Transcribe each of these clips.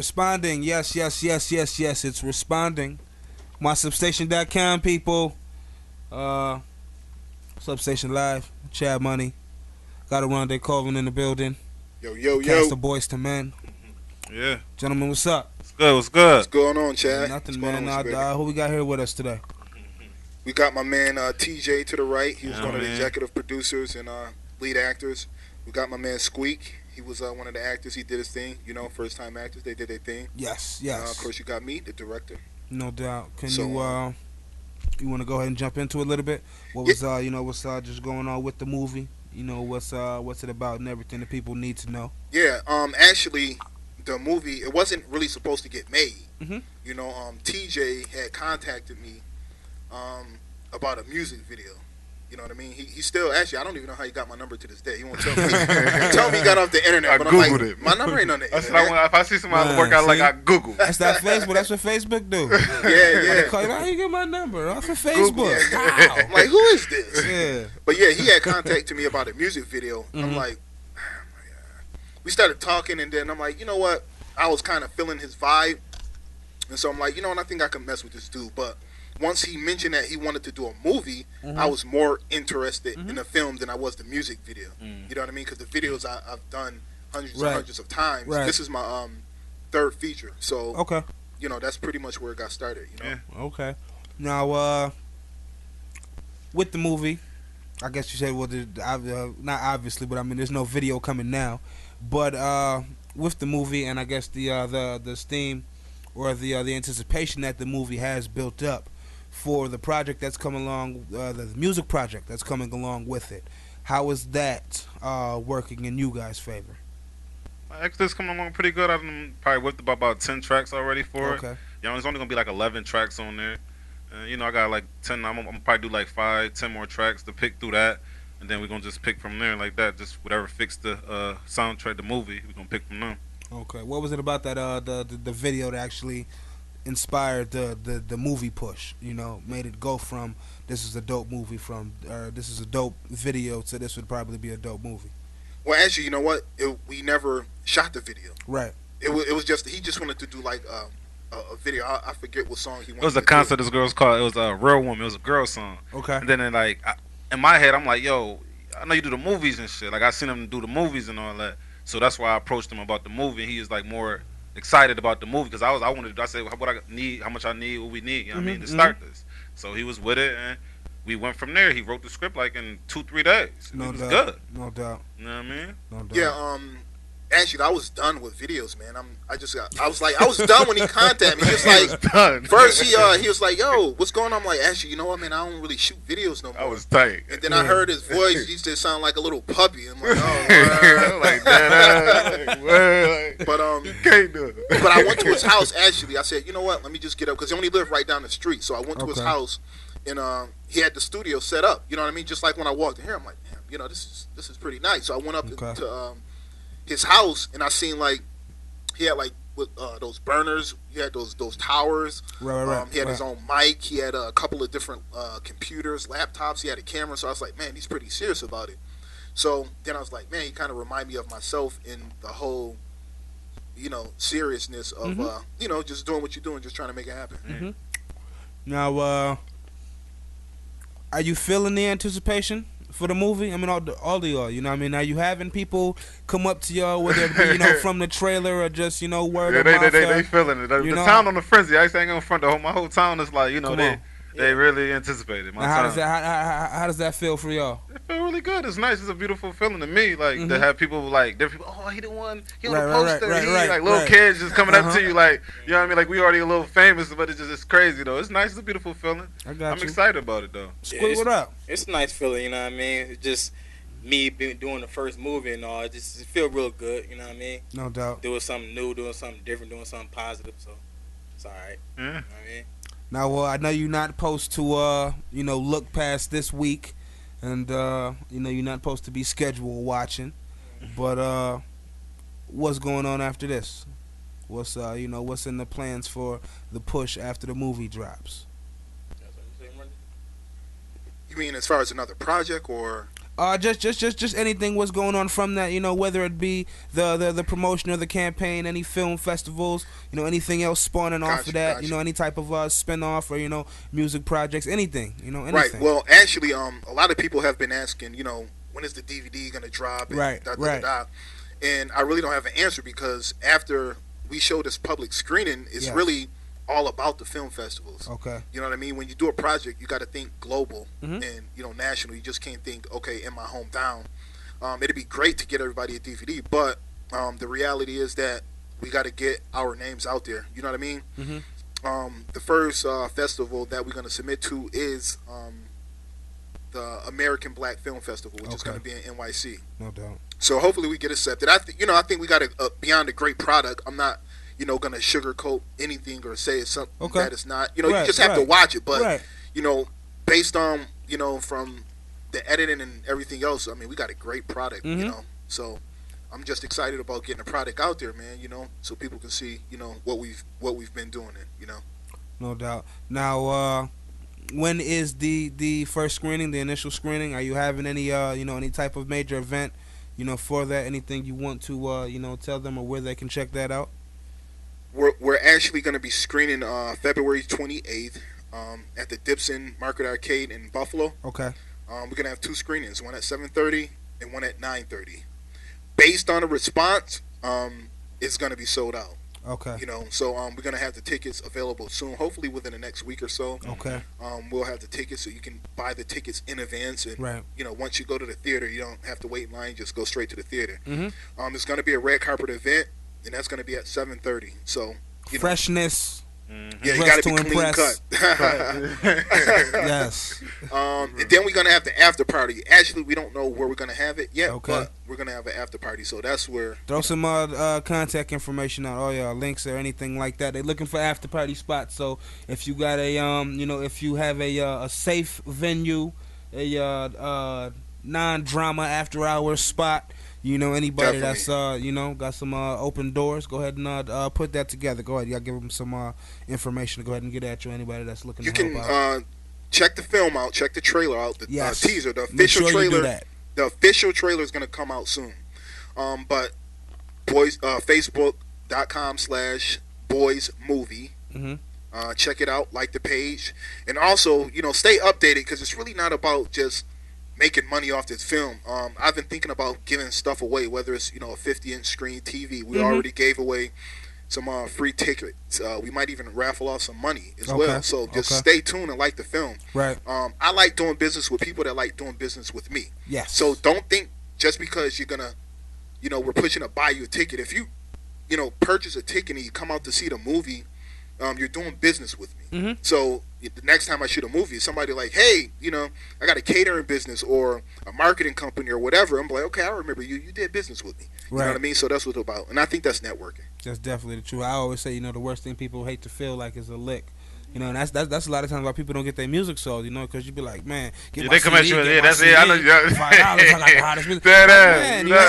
Responding. Yes, yes, yes, yes, yes. It's responding. MySubstation.com, people. Uh, Substation Live. Chad Money. Got a Rondé Colvin in the building. Yo, yo, Cast yo. of Boys to Men. Yeah. Gentlemen, what's up? What's good? What's good? What's going on, Chad? Nothing, What's going man. on with you, Who we got here with us today? we got my man TJ to the right. He was Yeah, one of the man. executive producers and lead actors. We got my man Squeak. He was one of the actors. He did his thing. You know, first time actors. They did their thing. Yes, Of yes. course, you got me, the director. No doubt. Can So, you want to go ahead and jump into it a little bit? What was what's just going on with the movie? You know, what's it about and everything that people need to know. Yeah. Actually, the movie, it wasn't really supposed to get made. Mhm. You know, TJ had contacted me about a music video. You know what I mean? He still, actually, I don't even know how he got my number to this day. He won't tell me. He told me he got off the internet, I but I'm like, Googled it. my number ain't on the That's internet. what if I see somebody Man, work out like see? I Google. That's that Facebook. That's what Facebook do. Yeah, Call you, how you get my number? Off of Facebook. I'm like, who is this? Yeah. But yeah, he had contacted me about a music video. I'm like, we started talking, and then I'm like, you know what? I was kind of feeling his vibe, and so I'm like, you know what? I think I can mess with this dude. But once he mentioned that he wanted to do a movie, I was more interested in the film than I was the music video. You know what I mean? Because the videos I've done hundreds and hundreds of times. Right. This is my third feature, so Okay. you know that's pretty much where it got started. You know. Yeah. Okay. Now, with the movie, I guess you said, well, not obviously, but I mean, there's no video coming now. But with the movie, and I guess the steam or the anticipation that the movie has built up for the project that's coming along, the music project that's coming along with it, how is that working in you guys' favor? Actually, it's coming along pretty good. I've probably whipped about 10 tracks already for it. Okay. You know, it's only gonna be like 11 tracks on there. You know, I got like 10. I'm gonna probably do like 5, 10 more tracks to pick through that, and then we're gonna just pick from there like that. Just whatever fits the soundtrack, the movie, we're gonna pick from them. Okay. What was it about that the video that actually inspired the movie push? You know, made it go from this is a dope movie from this is a dope video to this would probably be a dope movie. Well, actually, you know what? We never shot the video. Right. It was just he just wanted to do like a video. I forget what song he wanted. It was a to concert do. this girl's called. It was a Real Woman. It was a girl song. Okay. And then in my head, I'm like, yo, I know you do the movies and shit. Like I seen him do the movies and all that. So that's why I approached him about the movie. He is like more excited about the movie because I said what I need, how much I need, what we need. You know what I mean to start this. So he was with it and we went from there. He wrote the script like in 2-3 days. No It was doubt. good. No doubt. You know what I mean? No doubt. Yeah. Actually, I was done with videos, man. I was done when he contacted me. He was like, done. first he was like, yo, what's going on? I'm like, actually, you know what, man? I don't really shoot videos no more. I was tight. And then I heard his voice. He used to sound like a little puppy. I'm like, oh, like that. Like, word, like, but you can't do it. but I went to his house. Actually, I said, you know what? Let me just get up because he only lived right down the street. So I went to his Okay. house, and he had the studio set up. You know what I mean? Just like when I walked in here, I'm like, damn, you know, this is pretty nice. So I went up Okay. to his house, and I seen like he had like with those burners. He had those towers. Right. He had his own mic. He had a couple of different computers, laptops. He had a camera. So I was like, man, he's pretty serious about it. So then I was like, man, he kind of remind me of myself in the whole, you know, seriousness of you know, just doing what you're doing, just trying to make it happen. Now, are you feeling the anticipation for the movie? I mean, all of y'all, you know what I mean? Are you having people come up to y'all, whether it be, you know, from the trailer or just, you know, word Yeah, of mouth? they feeling it. The you know, town on the frenzy. I ain't gonna front my whole town is like, you know, Come they on. they really anticipated my Now, how town. does that how does that feel for y'all? It feel really good. It's nice. It's a beautiful feeling to me. Like to have people like different people. Oh, he the one. He on the poster. Like little kids just coming up to you. Like you know what I mean. Like we already a little famous, but it's crazy though. It's nice. It's a beautiful feeling. I got I'm you. excited about it though. Squid, what up? It's a nice feeling, you know what I mean? It's just me doing the first movie and all. It feel real good, you know what I mean? No doubt. Doing something new, doing something different, doing something positive. So it's all right. Yeah. You know what I mean? Now, well, I know you're not supposed to, you know, look past this week, and you know you're not supposed to be schedule watching, but what's going on after this? What's you know, what's in the plans for the push after the movie drops? That's what you say, Randy? You mean as far as another project or? Just anything what's going on from that, you know, whether it be the promotion or the campaign, any film festivals, you know, anything else spawning off of that, you know, any type of spin-off or, you know, music projects, anything, you know, anything. Right. Well, actually, a lot of people have been asking, you know, when is the DVD going to drop? And Right, right. And I really don't have an answer because after we show this public screening, it's Yes. really all about the film festivals. Okay. You know what I mean? When you do a project, you got to think global Mhm. and, you know, national. You just can't think, okay, in my hometown. It'd be great to get everybody a DVD, but the reality is that we got to get our names out there. You know what I mean? Mhm. The first festival that we're going to submit to is the American Black Film Festival, which is Okay. going to be in NYC. No doubt. So hopefully we get accepted. I think we got a beyond a great product. I'm not, you know, going to sugarcoat anything or say it's something Okay. that it's not. You know, Right, you just have to right. watch it. But Right. you know, based on, you know, from the editing and everything else, I mean, we got a great product. Mhm. You know, so I'm just excited about getting the product out there, man. You know, so people can see, you know, what we've been doing. It, you know. No doubt. Now, when is the first screening, the initial screening? Are you having any you know, any type of major event, you know, for that? Anything you want to you know, tell them or where they can check that out? We're actually going to be screening February 28th at the Dipson Market Arcade in Buffalo. Okay. We're going to have two screenings, one at 7:30 and one at 9:30. Based on the response, it's going to be sold out. Okay. You know, so we're going to have the tickets available soon, hopefully within the next week or so. Okay. We'll have the tickets so you can buy the tickets in advance. And, Right. you know, once you go to the theater, you don't have to wait in line. Just go straight to the theater. Mhm. It's going to be a red carpet event, and that's going to be at 7:30. So, you know, Freshness. yeah, you dress got to be to clean impress. cut. Yes. And then we're gonna have the after party. Actually, we don't know where we're gonna have it yet, Okay. but we're gonna have an after party. So that's where. Throw some contact information out, all y'all links or anything like that. They're looking for after party spots. So if you got a you know, if you have a safe venue, a non-drama after hours spot, you know, anybody Definitely. that's you know, got some open doors, go ahead and put that together. Go ahead, y'all give them some information to go ahead and get at you. Anybody that's looking You to can help out. check the film out, check the trailer out, the Yes. teaser, the Make official sure you do trailer. that. The official trailer is gonna come out soon. But Facebook.com/boys movie. Mhm. Check it out, like the page, and also, you know, stay updated because it's really not about just making money off this film. I've been thinking about giving stuff away, whether it's, you know, a 50-inch screen TV. We already gave away some free tickets. We might even raffle off some money as Okay, well. So just okay. stay tuned and like the film. Right. I like doing business with people that like doing business with me. Yes. So don't think just because you're gonna, you know, we're pushing to buy you a ticket. If you, you know, purchase a ticket and you come out to see the movie, you're doing business with me. Mhm. So the next time I shoot a movie, somebody like, hey, you know, I got a catering business or a marketing company or whatever. I'm like, okay, I remember you. You did business with me. You know Right. what I mean? So that's what it's about. And I think that's networking. That's definitely the truth. I always say, you know, the worst thing people hate to feel like is a lick. You know, and that's a lot of times why people don't get their music sold. You know, because you be like, man, get Yeah, my they come at CD, you. get Yeah, my that's it. I know. CD, Yeah. $5, I got the hottest music. That Like, ass. man, you Yeah, know,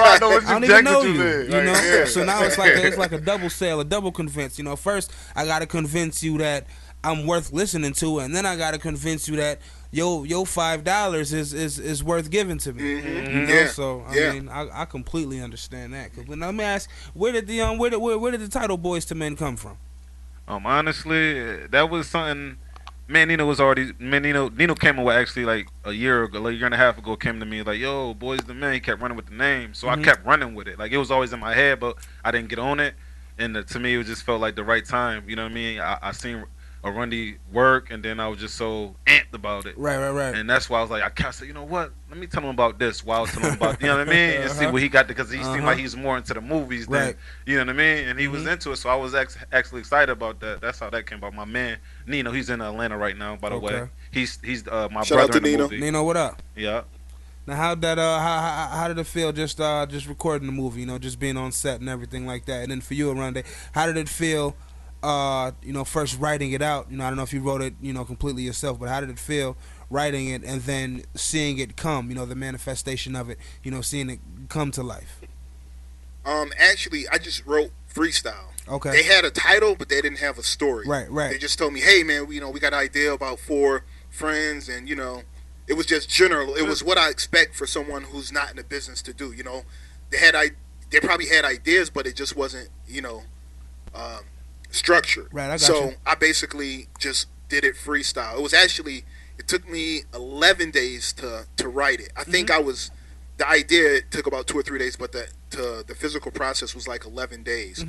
I know what I don't you even know jacket you. mean. You know, Like, yeah. so now it's like a double sale, a double convince. You know, first I gotta convince you that I'm worth listening to, and then I gotta convince you that yo $5 is worth giving to me. Mhm. You know, Yeah. so I Yeah. mean, I completely understand that. 'Cause let me ask, where did the title Boys to Men come from? Honestly, that was something. Nino came away actually like a year and a half ago. Came to me like, "Yo, Boys the Men." He kept running with the name, so Mhm. I kept running with it. Like it was always in my head, but I didn't get on it. And to me, it just felt like the right time. You know what I mean? I seen Arundi work, and then I was just so amped about it. Right. And that's why I was like, I said, you know what? Let me tell him about this. While I was telling him about, you know what I mean, and see Uh-huh. what he got because he seemed Uh-huh. like he's more into the movies than Right. you know what I mean, and he was Mhm. into it. So I was actually excited about that. That's how that came about. My man Nino, he's in Atlanta right now. By the way, Okay. he's my Shout out brother to in the Nino. movie. Nino, what up? Yeah. Now, how did it feel just recording the movie? You know, just being on set and everything like that. And then for you, Arundi, how did it feel? You know, first writing it out. You know, I don't know if you wrote it, you know, completely yourself, but how did it feel writing it and then seeing it come? You know, the manifestation of it. You know, seeing it come to life. Actually, I just wrote freestyle. Okay. They had a title, but they didn't have a story. Right. They just told me, hey, man, we got an idea about 4 friends, and, you know, It was just general. It was what I expect for someone who's not in the business to do. You know, they probably had ideas, but it just wasn't, structured. Right, I got so you. I basically just did it freestyle. It took me 11 days to write it. I think the idea took about 2 or 3 days, but the physical process was like 11 days.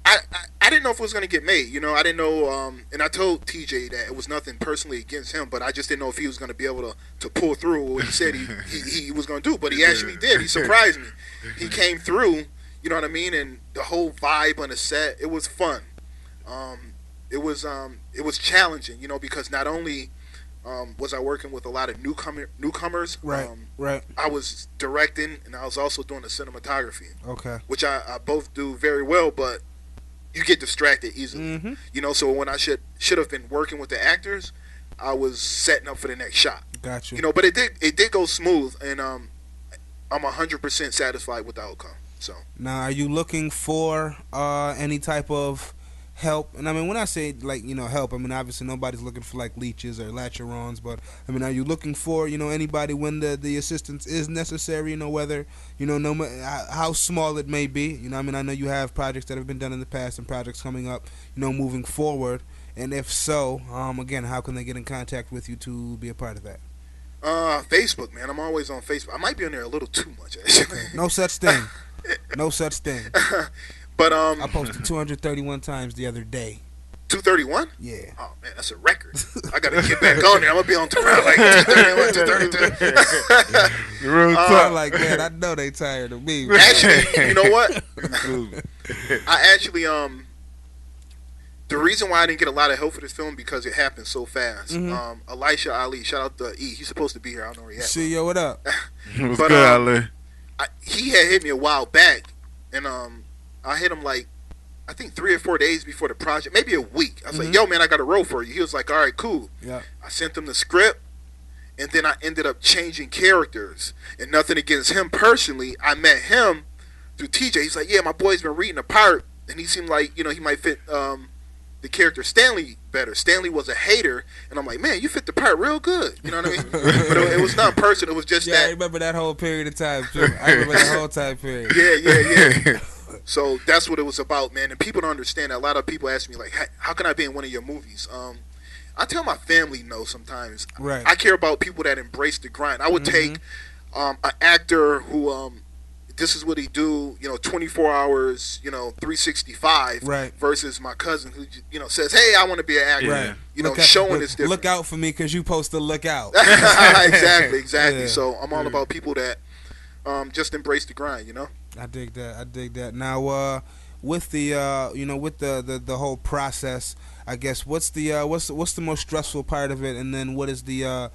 I didn't know if it was going to get made. I didn't know, and I told TJ that it was nothing personally against him, but I just didn't know if he was going to be able to pull through what he said he was going to do. But he actually did. He surprised me. He came through, you know what I mean? And the whole vibe on the set, it was fun. It was challenging, because not only was I working with a lot of newcomers, Right. I was directing and I was also doing the cinematography, Okay. which I both do very well, but you get distracted easily. So when I should have been working with the actors, I was setting up for the next shot. Got you. But it did go smooth, and I'm 100% satisfied with the outcome. So Now, are you looking for any type of help? And I mean, when I say help, I mean obviously nobody's looking for like leeches or latcherons, but I mean, are you looking for anybody when the assistance is necessary? Whether no matter how small it may be. I mean, I know you have projects that have been done in the past and projects coming up. Moving forward. And if so, again, how can they get in contact with you to be a part of that? Facebook, man. I'm always on Facebook. I might be on there a little too much, actually. No such thing. No such thing. But I posted 231 times the other day. 231? Yeah. Oh man, that's a record. I gotta get back on there. I'm gonna be on around like 231, 232. Real I'm like, man, I know they tired of me. Actually, you know what? I actually the reason why I didn't get a lot of help for this film because it happened so fast. Elisha Ali, shout out to E. He's supposed to be here. I don't know where he at. See, yo, what up? What's But, good, Ali? He had hit me a while back, and I hit him like I think 3 or 4 days before the project, maybe a week. I was like, "Yo, man, I got a role for you." He was like, "All right, cool." Yeah. I sent him the script, and then I ended up changing characters. And nothing against him personally. I met him through TJ. He's like, "Yeah, my boy's been reading the part, and he seemed like he might fit the character Stanley better." Stanley was a hater, and I'm like, "Man, you fit the part real good." You know what I mean? But it was not personal. It was just Yeah, I that. remember that whole period of time, too. I remember that whole time period. Yeah. So that's what it was about, man. And people don't understand that. A lot of people ask me, like, how can I be in one of your movies? I tell my family no sometimes. Right. I care about people that embrace the grind. I would take an actor who this is what he do, 24 hours, 365, Right. versus my cousin who, says, "Hey, I want to be an actor." Right. Showing is different. Look out for me because you supposed to look out. Exactly. Yeah. So I'm all about people that just embrace the grind, I dig that. Now, with the with the whole process, I guess what's the most stressful part of it, and then what is the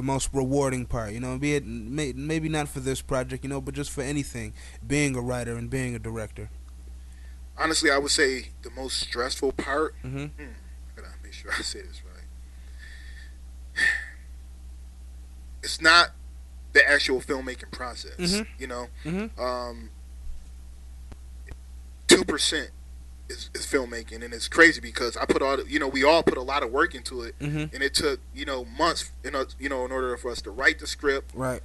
most rewarding part? Be it maybe not for this project, but just for anything, being a writer and being a director. Honestly, I would say the most stressful part. Mm-hmm. I gotta make sure I say this right. It's not the actual filmmaking process. 2% is filmmaking, and it's crazy because I put we all put a lot of work into it, and it took months in order for us to write the script, Right.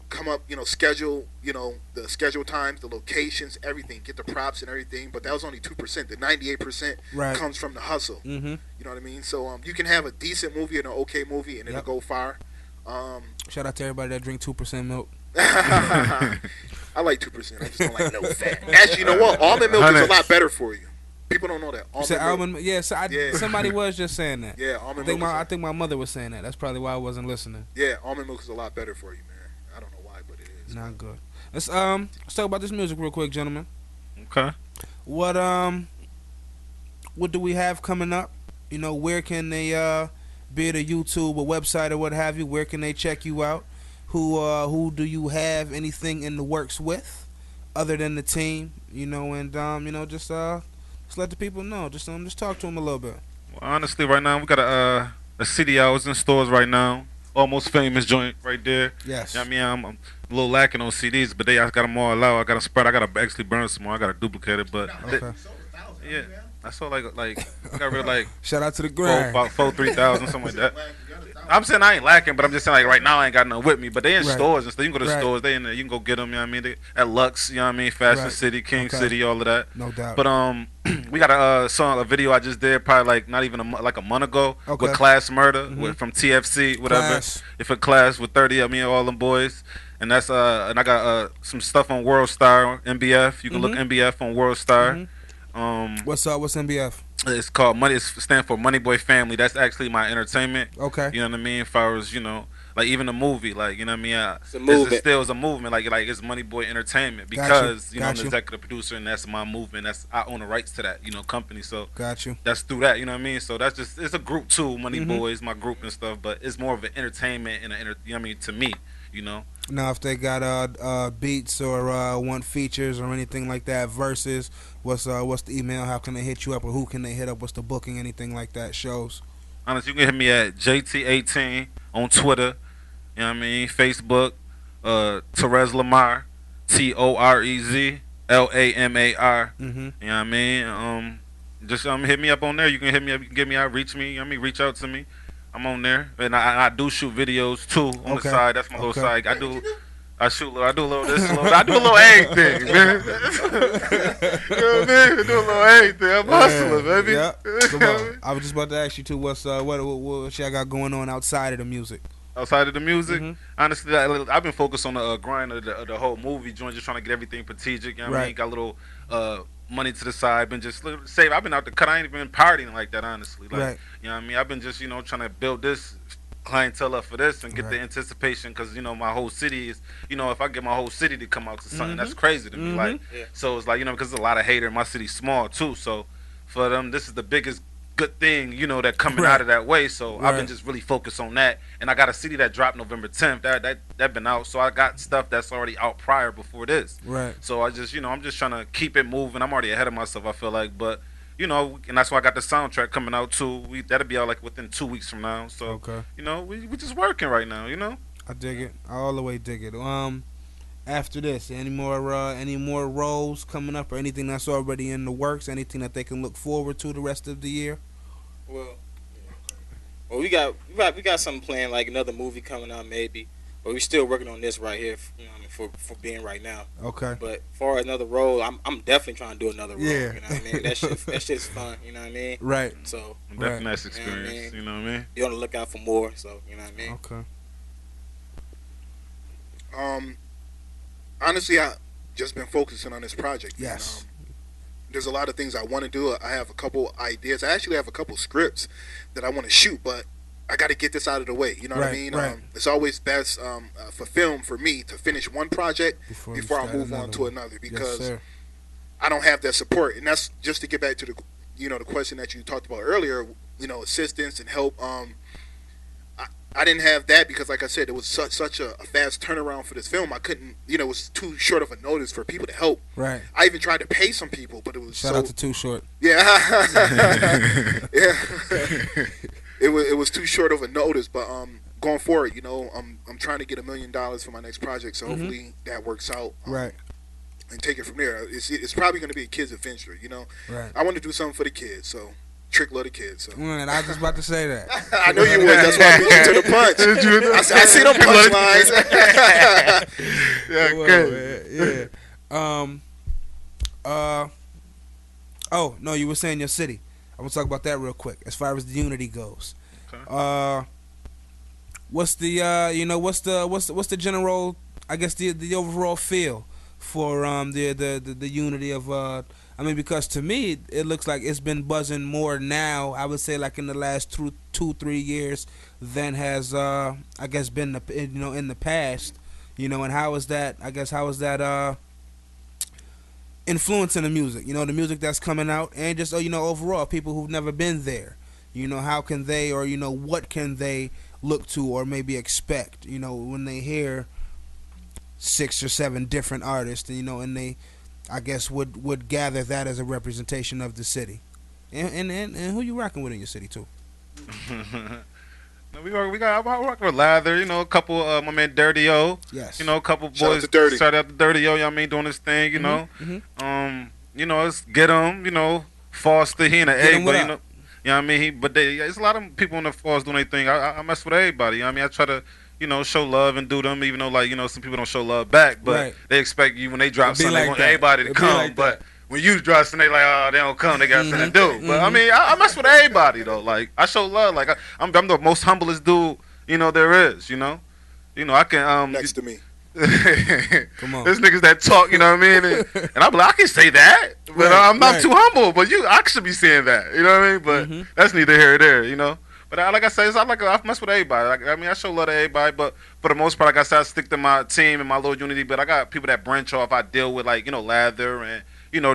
come up, schedule, the schedule times, the locations, everything, get the props and everything. But that was only 2%. The 98% Right. comes from the hustle. Mm-hmm. You know what I mean? So you can have a decent movie and an okay movie, and it'll go far. Shout out to everybody that drink 2% milk. I like 2%. I just don't like no fat. Actually, you know what? Almond milk is a lot better for you. People don't know that. Almond milk. Yeah, so somebody was just saying that. Yeah, almond milk. I think my mother was saying that. That's probably why I wasn't listening. Yeah, almond milk is a lot better for you, man. I don't know why, but it is. Not good. Let's talk about this music real quick, gentlemen. Okay. What do we have coming up? Where can they be it a YouTube, a website, or what have you? Where can they check you out? Who do you have anything in the works with, other than the team? And just let the people know. Just talk to them a little bit. Well, honestly, right now we got a CD out. It's in stores right now. Almost Famous joint right there. Yes. I mean, I'm a little lacking on CDs, but I got them all out. I got to spread. I got to actually burn some more. I got to duplicate it, but Okay. yeah. I saw like I got rid of like Shout out to the grind. about 3,000, something like that. I'm saying I ain't lacking, but I'm just saying like right now I ain't got nothing with me. But they in Right. stores and stuff. You can go to Right. stores. They in there. You can go get them. You know what I mean? They, at Lux. You know what I mean? Fashion Right. City, King Okay. City, all of that. No doubt. But we got a song, a video I just did probably like not even like a month ago Okay. with Class Murder Mhm. with, from TFC, whatever. Class. If a Class with 30 of me and all them boys. And that's and I got some stuff on World Star MBF. You can look MBF on World Star. What's up? What's MBF? It's called Money. It stands for Money Boy Family. That's actually my entertainment. Okay. You know what I mean? As far as like even the movie, like you know what I mean? It's a movement. It still is a movement. Like it's Money Boy Entertainment Got you. because you know I'm Got the you. executive producer and that's my movement. I own the rights to that company. So Got you. that's through that. You know what I mean? So that's just it's a group too. Money Mhm. Boys, my group and stuff. But it's more of an entertainment and you know what I mean to me. You know. Now, if they got beats or want features or anything like that, versus what's the email? How can they hit you up, or who can they hit up? What's the booking? Anything like that? Shows. Honestly, you can hit me at JT18 on Twitter. You know what I mean? Facebook, Terez Lamar, TorezLamar. Mm-hmm. You know what I mean? Just hit me up on there. You can hit me up. You can get me out, reach me. You know what I mean? Reach out to me. I'm on there, and I do shoot videos too on the Okay. side. That's my little Okay. side. I do a little this, a little that. I do a little everything, man. You know what I mean? I do a little everything. I'm hustling, baby. Yeah. Come on. I was just about to ask you too. What's what y'all got going on outside of the music? Outside of the music, Mhm. honestly, I've been focused on the grind of the whole movie joint, just trying to get everything strategic. You know what I Right. mean? Got a little money to the side, been just save. I've been out the cut. I ain't even been partying like that, honestly. Like, Right. you know what I mean? I've been just trying to build this clientele up for this and get the Right. anticipation because my whole city is if I get my whole city to come out to something, that's Mhm. crazy to me. Mhm. Like, Yeah. so it's like because there's a lot of hater. My city's small too, so for them, this is the biggest good thing that coming Right. out of that way. So I've been Right. just really focused on that, and I got a city that dropped November 10th. That been out, so I got stuff that's already out prior before this. Right. So I just I'm just trying to keep it moving. I'm already ahead of myself. I feel like, but and that's why I got the soundtrack coming out too. That'll be out like within 2 weeks from now. So Okay. we just working right now. I dig it. I all the way dig it. After this, any more roles coming up, or anything that's already in the works? Anything that they can look forward to the rest of the year? Well, we got something planned, like another movie coming out maybe, but we're still working on this right here. You know what I mean, for being right now. Okay. But as far as another role, I'm definitely trying to do another role. Yeah. You know what I mean? That shit's fun. You know what I mean? Right. So Definitely nice You know what I experience. mean? You know what I mean? be on the lookout for more. So you know what I mean? Okay. Honestly, I just been focusing on this project. man. Yes. There's a lot of things I want to do. I have a couple ideas. I actually have a couple scripts that I want to shoot, but I got to get this out of the way. You know what I Right, mean? right. It's always best for film for me to finish one project Before before I you start move on another to one. another, Yes, because sir. I don't have that support. And that's just to get back to the question that you talked about earlier. Assistance and help. I didn't have that because, like I said, it was such a fast turnaround for this film. I couldn't, it was too short of a notice for people to help. Right. I even tried to pay some people, but it was Shout out to Too Short. yeah, yeah. It was too short of a notice, but going forward, I'm trying to get $1 million for my next project, so hopefully that works out. Right. And take it from there. It's probably going to be a kids adventure. Right. I want to do something for the kids, so Trick love the kids. So. And I was just about to say that. I know you would. That's why I beat you to the punch. I see them punchlines. Yeah, good. Yeah. Oh no, you were saying your city. I'm gonna talk about that real quick. As far as the unity goes, Okay. what's the what's the general? I guess the overall feel for the unity of because to me it looks like it's been buzzing more now. I would say like in the last 2-3 years than has I guess been in the past. And how is that? I guess how is that influencing the music? The music that's coming out, and just overall people who've never been there. How can they, or what can they look to or maybe expect? When they hear 6 or 7 different artists, and they, I guess, would gather that as a representation of the city, and who you rocking with in your city too. No, I rock with Lather, a couple my man Dirty O. Yes. A couple Shout out boys to Dirty. Shout out to Dirty O, you know what I mean, doing his thing, Mhm. it's Get 'em, Foster, he in the Get A, him but what you know. up. You know what I mean? But there's a lot of people in the force doing their thing. I mess with everybody. You know what I mean? I try to, show love and do them, even though, like, some people don't show love back. But Right. they expect you, when they drop It be something, they like want that. everybody to It be come. like But that. when you drop something, they like, oh, they don't come. They got something to do. But, I mean, I mess with everybody, though. Like, I show love. Like, I'm the most humblest dude, there is, I can, Next to me. Come on. There's niggas that talk, you know what I mean? And I'm like, I can say that, but Right, I'm not right. too humble. But I should be saying that, you know what I mean? But that's neither here or there, But like I say, I mess with everybody. Like, I mean, I show love to everybody, but for the most part, like I said, I stick to my team and my little unity. But I got people that branch off. I deal with, like, Lather and,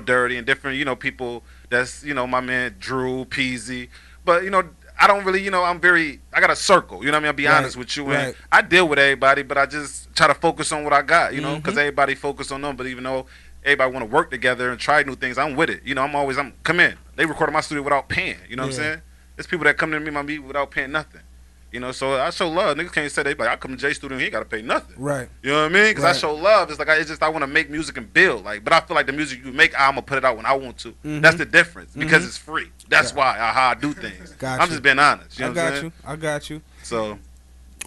Dirty and different, people that's, my man Drew, Peasy. But, I don't really, I got a circle, you know what I mean? I'll be Right, honest with you. right. And I deal with everybody, but I just try to focus on what I got, Mm-hmm. because everybody focus on them. But even though everybody want to work together and try new things, I'm with it. Come in. They recorded my studio without paying, you know what I'm Yeah. saying? There's people that come to me, my meet without paying nothing. So I show love. Niggas can't say they like, I come to J Studio and he ain't got to pay nothing. Right. You know what I mean? Because I Right. show love. It's like I want to make music and build. Like, but I feel like the music you make, I'm gonna put it out when I want to. Mhm. That's the difference because Mhm. it's free. That's Yeah. why how I do things. Got I'm you. just being honest. You know I what I'm got saying? you. I got you. So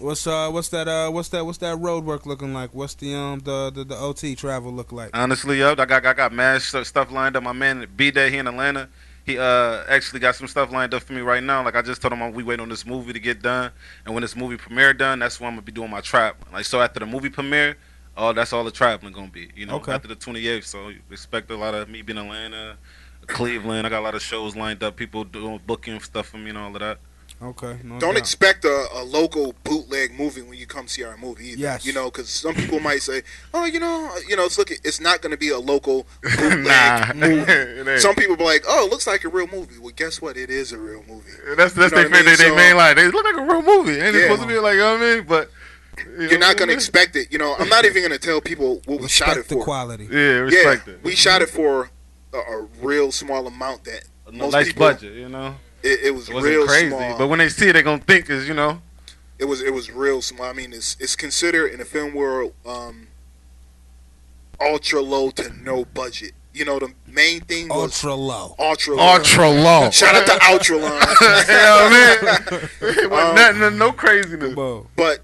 What's that road work looking like? What's the OT travel look like? honestly, I got mad stuff lined up. My man B Day here in Atlanta. He actually got some stuff lined up for me right now. Like I just told him we waiting on this movie to get done, and when this movie premiere done, that's when I'm gonna be doing my trap. Like so after the movie premiere, that's all the traveling gonna be. Okay. After the 28th. So you expect a lot of me being in Atlanta, Cleveland. I got a lot of shows lined up. People doing booking stuff for me and all of that. Okay. No Don't doubt. expect a local bootleg movie when you come see our movie either. Yes. Because some people might say, oh, it's not going to be a local bootleg Nah. movie. It ain't. Some people be like, oh, it looks like a real movie. Well, guess what? It is a real movie. That's You know they what I mean? they So- main line. They look like a real movie. Ain't it Yeah. supposed to be like, you know what I mean? But You're not going to expect it. I'm not even going to tell people what we shot it Respect the for. quality. Yeah, respect it. We shot it for a real small amount that A most nice people, budget, It was It wasn't real crazy, small. but when they see it, they're gonna think is, It was real small. I mean, it's considered in the film world ultra low to no budget. The main thing was Ultra low. ultra low. low. Shout out to Ultralon. It wasn't nothing, no craziness. Whoa. But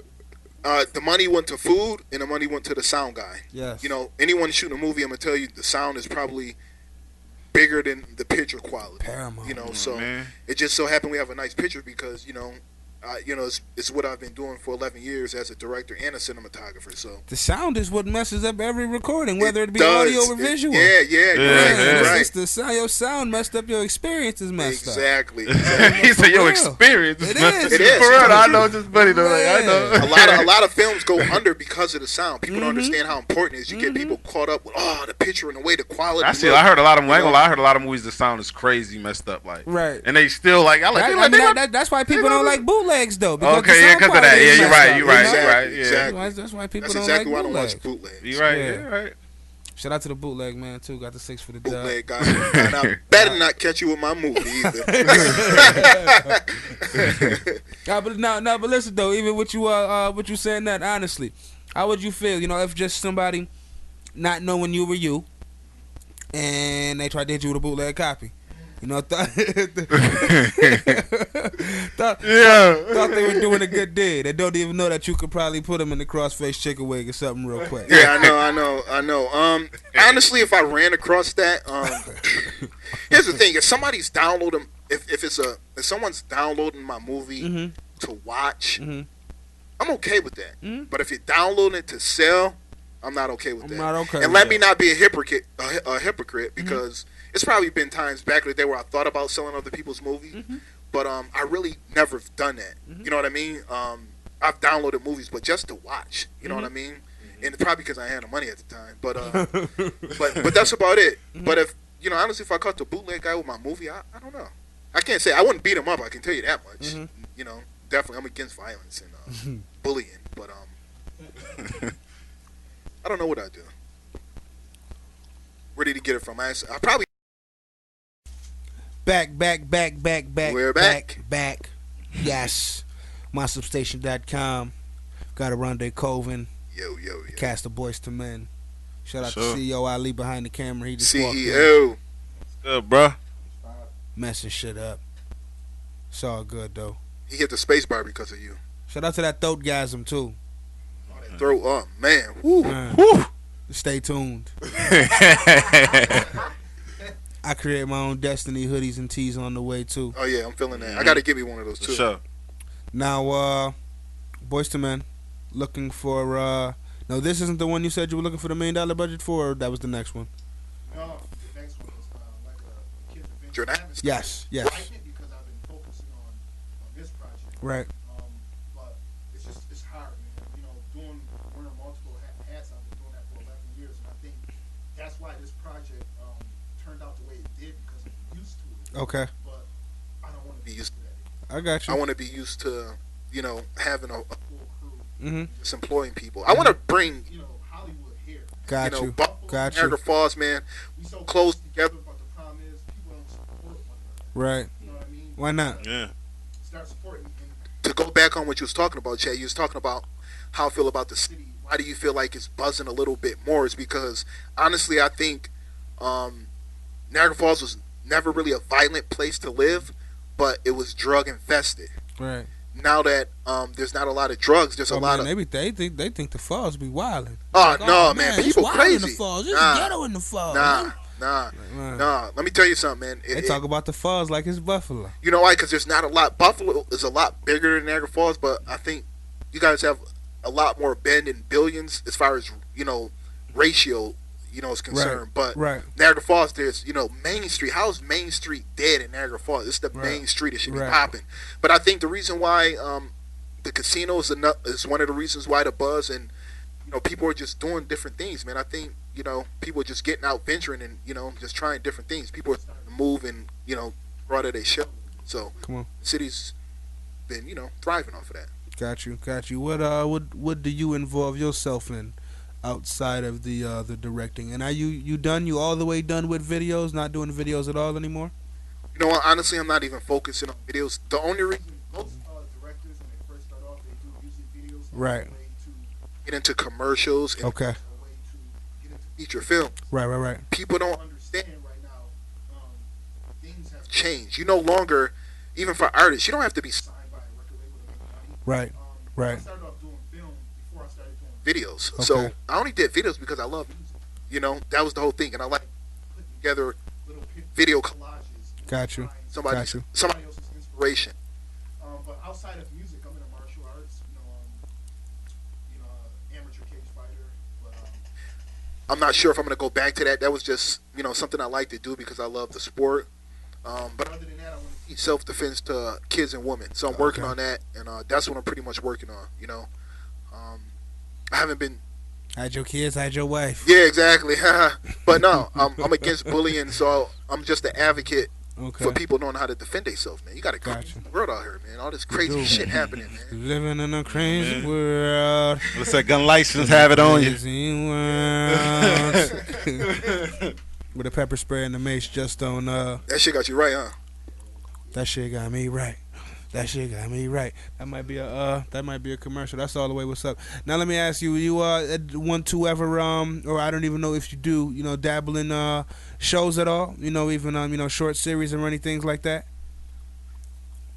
the money went to food and the money went to the sound guy. Yes. Anyone shooting a movie, I'm gonna tell you, the sound is probably bigger than the picture quality. Paramount. So man. it just so happened we have a nice picture because it's what I've been doing for 11 years as a director and a cinematographer. So The sound is what messes up every recording, whether it be does. audio or visual. Yeah, Yeah, right. It's the sound. Your sound messed up. Your experience is messed up. Exactly. He said, "Your real. experience." It man. is. It is. For real, I know, just funny though. Like, I know. A lot of films go under because of the sound. People don't understand how important it is. You get people caught up with the picture and the way the quality. I heard a lot of. I ain't gonna lie, I heard a lot of movies. The sound is crazy messed up, like. Right. And they still like. That's why people don't like bootlegs though. Because the Okay, yeah, sound 'cause of that. quality Yeah, is you're messed right. up, You're right. you know? You're right. Yeah. Exactly. That's why people That's don't exactly why I like don't watch bootlegs. bootlegs. You're right. Yeah. Yeah, right. Shout out to the bootleg man too. Got the 6 for the dub. Bootleg guy. And I better not catch you with my movie either. But listen though, even with you saying that, honestly, how would you feel? If just somebody not knowing you were you, and they tried to hit you with a bootleg copy. Thought they were doing a good deed. They don't even know that you could probably put them in the crossface chicken wig or something real quick. Yeah, I know. Honestly, if I ran across that, here's the thing: if somebody's downloading, if someone's downloading my movie to watch, Mhm. I'm okay with that. Mhm. But if you're downloading it to sell, I'm not okay with I'm that. not okay And with let that. me not be a hypocrite, because it's probably been times back in the day where I thought about selling other people's movies, but I really never have done that. You know what I mean? I've downloaded movies, but just to watch. You know what I mean? And it's probably because I had the money at the time. But that's about it. But if honestly, if I caught the bootleg guy with my movie, I don't know. I can't say I wouldn't beat him up. I can tell you that much. Definitely, I'm against violence and bullying. But I don't know what I'd do. Where did he get it from? I probably Back. We're Back. Yes. MySubstation.com. Got a Rondé Coven. yo. Cast of Boys to Men. Shout out Sure. to CEO Ali behind the camera. He just walked in. CEO. Good, bruh. messing shit up. It's all good though. He hit the space bar because of you. Shout out to that throatgasm too. Oh, that throat, oh man, woo. Man, stay tuned. I create my own Destiny hoodies and tees on the way too. Oh yeah, I'm feeling that. I gotta give me one of those For too. sure. Now, Boyz II Men, looking for. No, this isn't the one you said you were looking for the $1 million budget for. Or that was the next one. No, the next one is like a kid's adventure. Jordan? I haven't Yes, started yes. writing it because I've been focusing on this project. Right. But it's hard, man. You know, wearing multiple hats. I've been doing that for 11 years, and I think that's why this project turned out the way it did because I'm used to it. Okay. But I don't want to be used to that. I got I you. want to be used to, having a Full crew, Mm-hmm. just employing people. I want to bring, you know, Hollywood here. Got you. Buffalo, Got Niagara you. Falls, man. We so Close together, but the problem is people don't support one another. Right. You know what I mean? Why not? Yeah. Start supporting. And To go back on what you was talking about, Chad, you was talking about how I feel about the city. Why do you feel like it's buzzing a little bit more? Is because honestly, I think Niagara Falls was never really a violent place to live, but it was drug infested. Right. Now that there's not a lot of drugs, there's a lot of they think the falls be wilding. no, man, it's people wild crazy. in the falls. It's Nah. ghetto in the falls. Nah. Man. Let me tell you something, man. They talk about the falls like it's Buffalo. You know why? Because there's not a lot. Buffalo is a lot bigger than Niagara Falls, but I think you guys have a lot more bend in billions as far as ratio is concerned. But Right. Niagara Falls, there's Main Street. How's Main Street dead in Niagara Falls? It's the Right. main street. It should be Right. popping. But I think the reason why the casino is one of the reasons why the buzz and people are just doing different things, man. I think people are just getting out venturing and just trying different things. People are starting to move and go out of their shell. So Come on. the city's been thriving off of that. Got you. What do you involve yourself in outside of the directing? And are you done? You all the way done with videos? Not doing videos at all anymore? You know what? Honestly, I'm not even focusing on videos. The only reason most directors, when they first start off, they do music videos. Right. As a way to, get into commercials and Okay. a way to get into feature film, Right. people don't understand right now. Things have change. You no longer, even for artists, you don't have to be signed by a record label to make money. Right. I Right. started off doing film before I started doing videos. Okay. So I only did videos because I love music. That was the whole thing, and I like putting together little video collages. Got you. somebody Got you. somebody else's inspiration. But outside of music, I'm into martial arts. Amateur cage fighter. But I'm not sure if I'm gonna go back to that. That was just something I like to do because I love the sport. But other than that, I want to teach self-defense to kids and women. So I'm working Okay. on that, and that's what I'm pretty much working on. I haven't been. Had your kids, had your wife. Yeah, exactly. But no, I'm against bullying, so I'm just an advocate Okay. for people knowing how to defend themselves, man. You got to Gotcha. crazy world out here, man. All this crazy do. shit happening, man. Living in a crazy Man. world. What's that gun license? Have it on you. Crazy world. With a pepper spray and the mace just don't That shit got you right, huh? that shit got me right. That shit got me right. That might be a commercial. That's all the way. What's up? Now let me ask you. You want to ever or I don't even know if you do. Dabble in shows at all. Even short series or any things like that.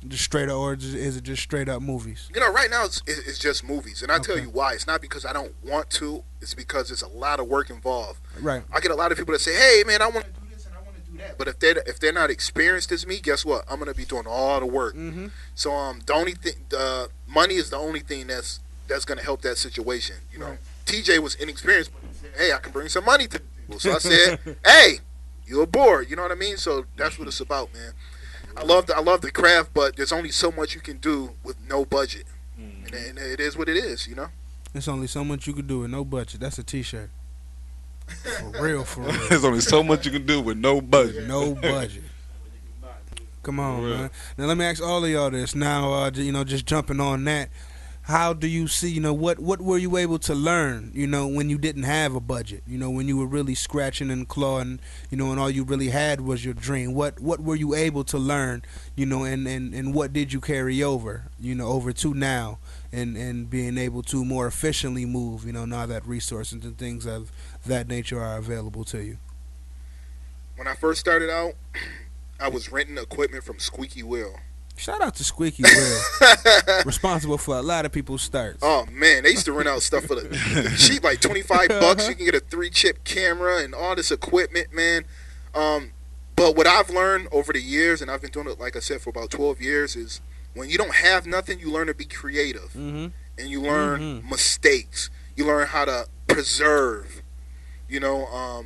Just straight up, or is it just straight up movies? Right now it's just movies, and I'll tell Okay. you why. It's not because I don't want to. It's because there's a lot of work involved. Right. I get a lot of people that say, "Hey, man, I want to do this and I want to do that," but if they're not experienced as me, guess what? I'm gonna be doing all the work. Mm-hmm. So the only thing, money is the only thing that's gonna help that situation. Right. TJ was inexperienced, but he said, "Hey, I can bring some money to the table." So I said, "Hey, you're aboard." You know what I mean? So that's what it's about, man. I love the craft, but there's only so much you can do with no budget, and it is what it is. There's only so much you could do with no budget. That's a T-shirt. For real, for real. There's only so much you can do with no budget. No budget. Come on, For real. man. Now let me ask all of y'all this. Now, just jumping on that. How do you see? What were you able to learn? When you didn't have a budget. When you were really scratching and clawing. And all you really had was your dream. What were you able to learn? And what did you carry over? Over to now, and being able to more efficiently move. Now that resources and things of that nature are available to you. When I first started out, I was renting equipment from Squeaky Will. Shout out to Squeaky Will, responsible for a lot of people's starts. Oh man, they used to rent out stuff for the cheap, like $25. You can get a 3-chip camera and all this equipment, man. But what I've learned over the years, and I've been doing it, like I said, for about 12 years, is when you don't have nothing, you learn to be creative, and you learn mistakes. You learn how to preserve. You know,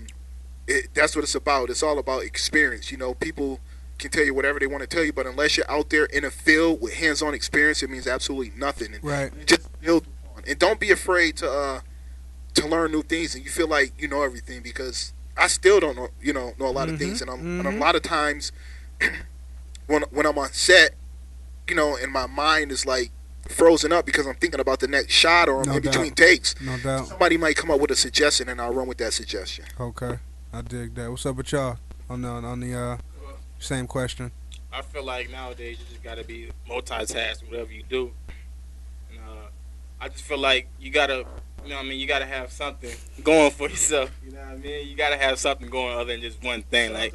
that's what it's about. It's all about experience. You know, people can tell you whatever they want to tell you, but unless you're out there in a field with hands-on experience, it means absolutely nothing. And Right. you just build on. And don't be afraid to learn new things, and you feel like you know everything, because I still don't know, know a lot of things, and a lot of times when I'm on set, and my mind is like frozen up because I'm thinking about the next shot, or I'm No in doubt. between takes. No doubt. Somebody might come up with a suggestion, and I'll run with that suggestion. Okay, I dig that. What's up with y'all on the same question? I feel like nowadays you just gotta be multitask whatever you do. And, I just feel like you gotta, you gotta have something going for yourself. You know what I mean? You gotta have something going other than just one thing. Like,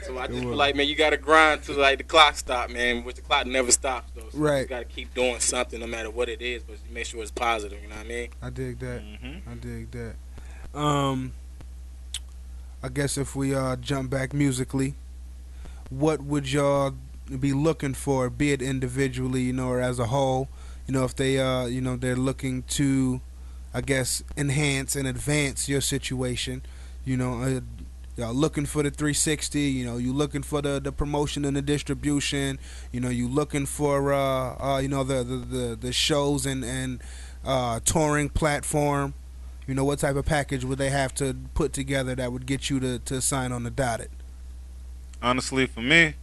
so I just feel like, man, you gotta grind till like the clock stop, man. Which the clock never stops though. So Right. You gotta keep doing something no matter what it is, but make sure it's positive. You know what I mean? I dig that. Mm-hmm. I dig that. I guess if we jump back musically, what would y'all be looking for, be it individually, or as a whole? If they they're looking to, I guess, enhance and advance your situation. Y'all looking for the 360. You looking for the promotion and the distribution. You looking for the shows and touring platform. What type of package would they have to put together that would get you to sign on the dotted? Honestly, for me,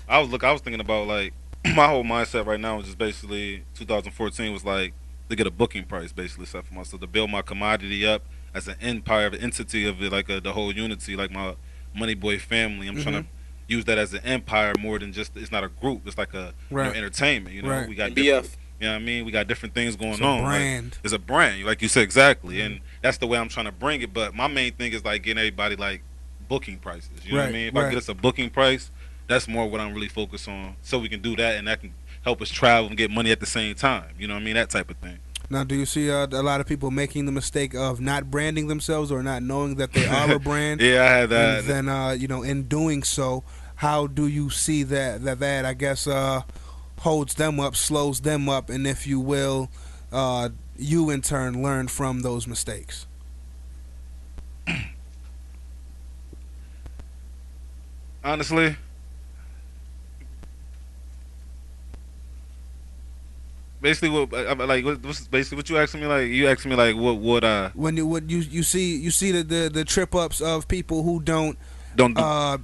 I was thinking about, like, my whole mindset right now is just basically 2014 was like to get a booking price, basically, set for myself, to build my commodity up as an empire, an entity of it, like the whole unity, like my Money Boy family. I'm trying to use that as an empire more than just, it's not a group, it's like a Right. entertainment. Right. We got BF. you know what I mean? We got different things going It's a on. brand. Like, it's a brand, like you said, exactly. And that's the way I'm trying to bring it. But my main thing is like getting everybody like booking prices. You know what I Right, mean? If right. I get us a booking price, that's more what I'm really focused on. So we can do that, and that can help us travel and get money at the same time. You know what I mean? That type of thing. Now, do you see a lot of people making the mistake of not branding themselves or not knowing that they are a brand? Yeah, I had that. And then, in doing so, how do you see that I guess, holds them up, slows them up, and if you will, you in turn learn from those mistakes? Honestly, basically, what you asking me? Like, you asking me like what When you see the trip ups of people who don't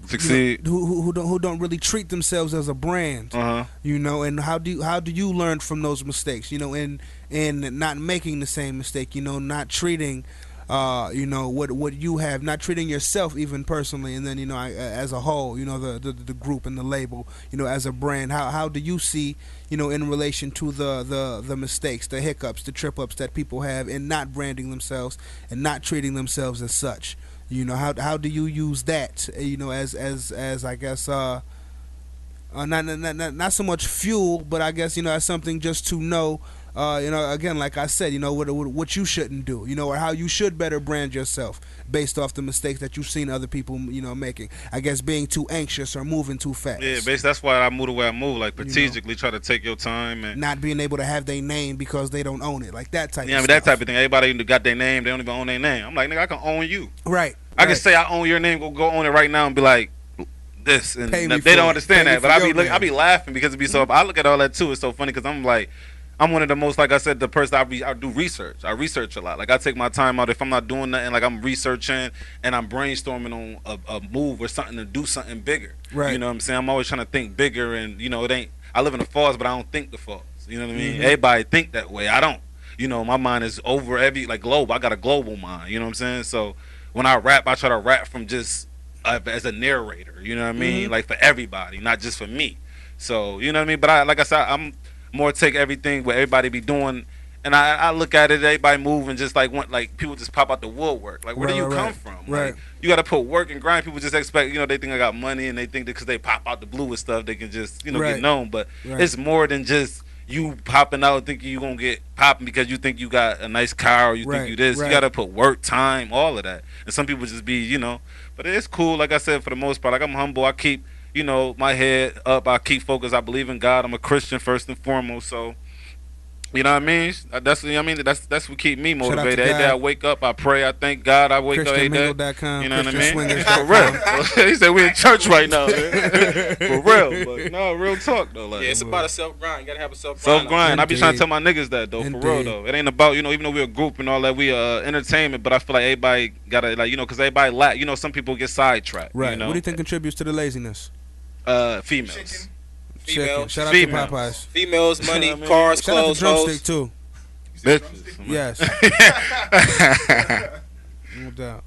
succeed. who don't really treat themselves as a brand, Uh-huh. and how do you learn from those mistakes, in not making the same mistake, not treating what you have, not treating yourself even personally, and then as a whole, the group and the label, as a brand. How do you see, in relation to the mistakes, the hiccups, the trip ups that people have in not branding themselves and not treating themselves as such? How do you use that, as I guess, not so much fuel, but I guess, as something just to know, again, like I said, what you shouldn't do, or how you should better brand yourself based off the mistakes that you've seen other people, making. I guess being too anxious or moving too fast. Yeah, basically that's why I move the way I move. Like, strategically try to take your time and not being able to have their name because they don't own it, like that type. yeah, I of mean, stuff. that type of thing. Everybody got their name, they don't even own their name. I'm like, nigga, I can own you. Right. I can say I own your name, go own it right now and be like this, and Pay me they for don't it. understand Pay me that. But for your I be laughing because it be so. I look at all that too. It's so funny because I'm like, I'm one of the most, like I said, the person I do research. I research a lot. Like, I take my time out if I'm not doing nothing. Like, I'm researching and I'm brainstorming on a move or something to do something bigger. Right. You know what I'm saying? I'm always trying to think bigger, and it ain't. I live in the falls, but I don't think the falls. You know what I mean? Everybody think that way. I don't. My mind is over global. I got a global mind. You know what I'm saying? So when I rap, I try to rap from just as a narrator. You know what I mean? Like, for everybody, not just for me. So you know what I mean? But like I said, I'm more take everything what everybody be doing And I look at it, everybody moving just like people just pop out the woodwork. Like, where do Right, you right, come right. from? Right. Like, you got to put work and grind. People just expect, they think I got money, and they think that because they pop out the blue and stuff, they can just, Right. get known. But Right. it's more than just you popping out thinking you going to get popping because you think you got a nice car or you Right, think you this. right. You got to put work, time, all of that. And some people just be, but it's cool. Like I said, for the most part, like, I'm humble. I keep, my head up. I keep focused. I believe in God. I'm a Christian first and foremost. So, you know what I mean? That's what keep me Shout out to motivated. Every day God. I wake up, I pray, I thank God. I wake up every day. ChristianMingle.com, You know what I mean? ChristianSwingers.com. For real. He said we in church right now, man. For real. But no, real talk though. Like, Yeah, it's about a self grind. You gotta have a self grind. self grind. I be trying to Indeed. tell my niggas that though, for real Indeed. though. It ain't about, even though we're a group and all that, we entertainment, but I feel like everybody gotta, like, because everybody lack, some people get sidetracked. Right. You know? What do you think contributes to the laziness? Females. Chicken. Chicken. Females. Shout out Females. to Popeyes. Females, money, I mean? cars, Shout out clothes, to Drumstick hoes. too. You said Bitches. Yes. No doubt.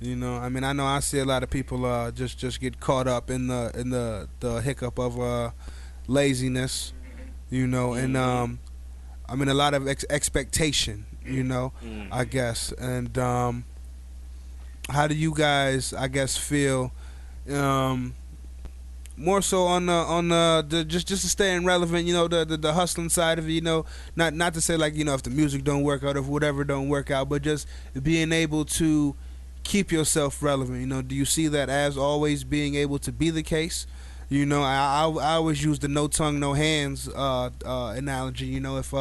I know I see a lot of people just get caught up in the hiccup of laziness, and a lot of expectation, I guess. And how do you guys, I guess, feel more so on the just to staying relevant, the hustling side of it, not to say like, if the music don't work out, if whatever don't work out, but just being able to keep yourself relevant. Do you see that as always being able to be the case? I always use the no tongue no hands analogy. If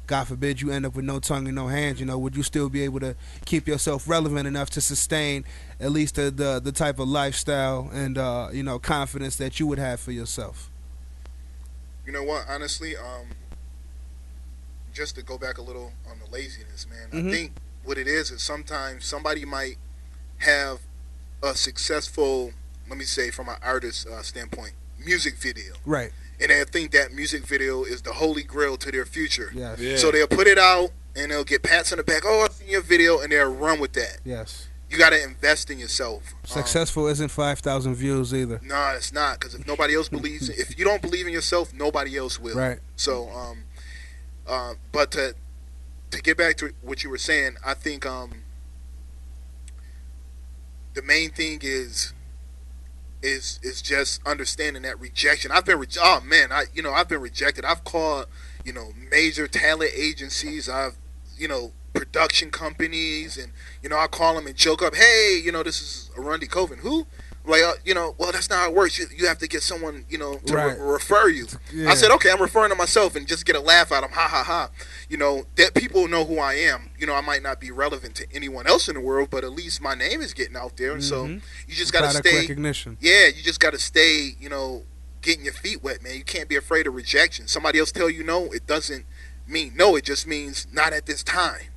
God forbid you end up with no tongue and no hands, would you still be able to keep yourself relevant enough to sustain at least the type of lifestyle and confidence that you would have for yourself? You know what? Honestly, just to go back a little on the laziness, man. Mhm. I think what it is sometimes somebody might have a successful, let me say, from an artist standpoint, music video, Right. and they think that music video is the holy grail to their future. Yes. Yeah. So they'll put it out and they'll get pats on the back. Oh, I seen your video, and they'll run with that. Yes. You got to invest in yourself. Successful isn't 5,000 views either. No, it's not, because if nobody else believes, if you don't believe in yourself, nobody else will. Right. So, but to get back to what you were saying, I think the main thing is just understanding that rejection. I've been I've been rejected. I've called major talent agencies. I've production companies, and I call them and joke up, hey, this is Arundi Coven. Who? Like, well, that's not how it works. You have to get someone, to Right. refer you. Yeah. I said, okay, I'm referring to myself and just get a laugh out of them. Ha, ha, ha. That people know who I am. I might not be relevant to anyone else in the world, but at least my name is getting out there. So Mhm. you just got to Product stay. recognition. Yeah, you just got to stay, getting your feet wet, man. You can't be afraid of rejection. Somebody else tell you no, it doesn't mean no. It just means not at this time.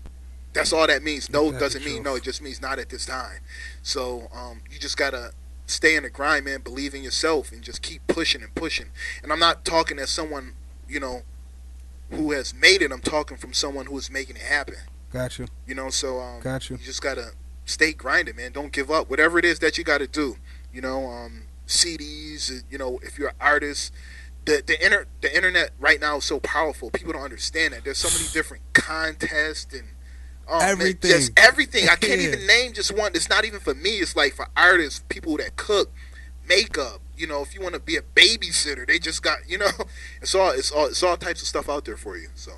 That's all that means. No That's doesn't the mean truth. no. It just means not at this time. So you just got to stay in the grind, man. Believe in yourself and just keep pushing and pushing. And I'm not talking as someone, who has made it. I'm talking from someone who is making it happen. Got you. So Got you. you just got to stay grinding, man. Don't give up. Whatever it is that you got to do. CDs, if you're an artist, the internet right now is so powerful. People don't understand that. There's so many different contests and Everything. just everything. I can't Yeah. even name just one. It's not even for me. It's like for artists, people that cook, makeup. If you want to be a babysitter, they just got. It's all types of stuff out there for you. So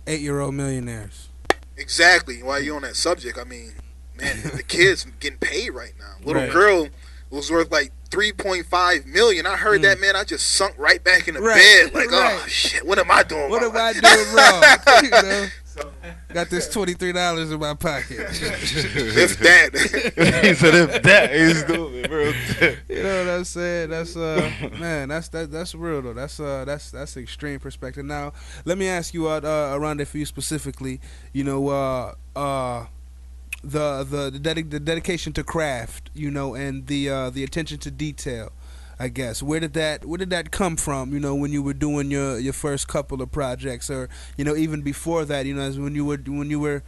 8-year-old millionaires. exactly. While you're on that subject, I mean, man, the kids getting paid right now. Little Right. girl was worth like 3.5 million. I heard that, man. I just sunk right back in the Right. bed. Like, Right. oh shit, what am I doing? What with am my I life? doing wrong? So, Got this $23 in my pocket. if that. He said if that is stupid, bro. You know what I'm saying? That's man, that's real though. That's extreme perspective. Now, let me ask you around it for you specifically. The dedication to craft, and the attention to detail. I guess where did that come from? When you were doing your first couple of projects, or even before that, as when you were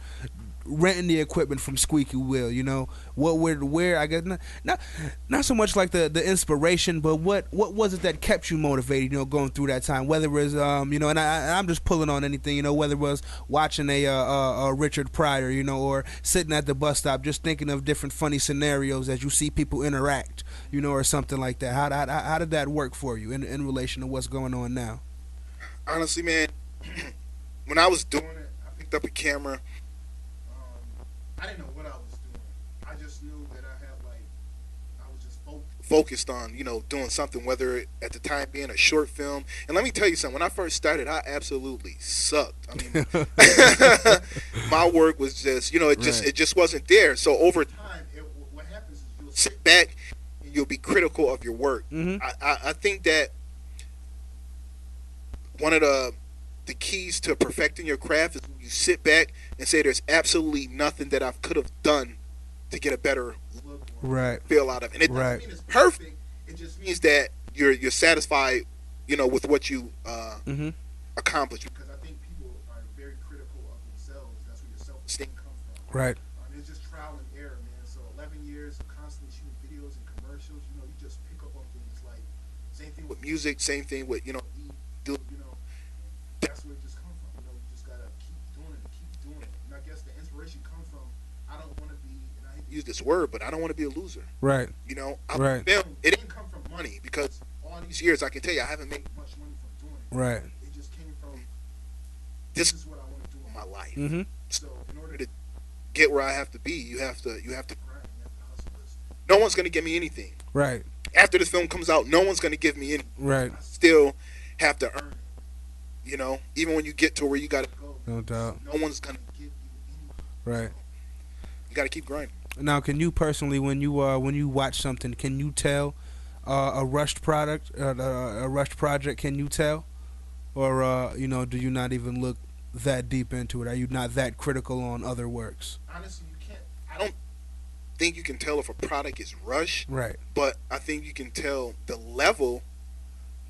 renting the equipment from Squeaky Will, you know, where I guess not so much like the inspiration, but what was it that kept you motivated, you know, going through that time, whether it was you know, and I'm just pulling on anything, you know, whether it was watching a Richard Pryor, you know, or sitting at the bus stop just thinking of different funny scenarios as you see people interact, you know, or something like that. How did that work for you in relation to what's going on now? Honestly, man, when I was doing it, I picked up a camera. I didn't know what I was doing. I just knew that I was just focused on, you know, doing something, whether it, at the time being a short film. And let me tell you something, when I first started, I absolutely sucked. I mean, my work was just, you know, it just wasn't there. So over time, what happens is you'll sit back and you'll be critical of your work. Mm-hmm. I think that one of the keys to perfecting your craft is when you sit back and say there's absolutely nothing that I could have done to get a better look or feel out of it. And it doesn't mean it's perfect. It just means that you're satisfied, you know, with what you accomplished. Because I think people are very critical of themselves. That's where your self-esteem comes from. Right. It's just trial and error, man. So 11 years of constantly shooting videos and commercials, you know, you just pick up on things. Like same thing with music, same thing with, you know, you know, that's where it just comes from. You know, you just gotta keep doing it, keep doing it. And I guess the inspiration comes from, I don't want to be, and I hate to use this word, but I don't want to be a loser. Right. You know, Right. Film, it didn't come from money, because all these years, I can tell you, I haven't made much money from doing it. Right. It just came from, this is what I want to do in my life. Mm-hmm. So in order to get where I have to be, you have to grind, you have to hustle. No one's gonna give me anything. Right. After this film comes out, no one's gonna give me anything. Right. I still have to earn it. You know, even when you get to where you gotta go, No doubt. no one's gonna give you anything. Right. You gotta keep grinding. Now, can you personally, when you watch something, can you tell a rushed product, a rushed project? Can you tell, or you know, do you not even look that deep into it? Are you not that critical on other works? Honestly, you can't. I don't think you can tell if a product is rushed. Right. But I think you can tell the level,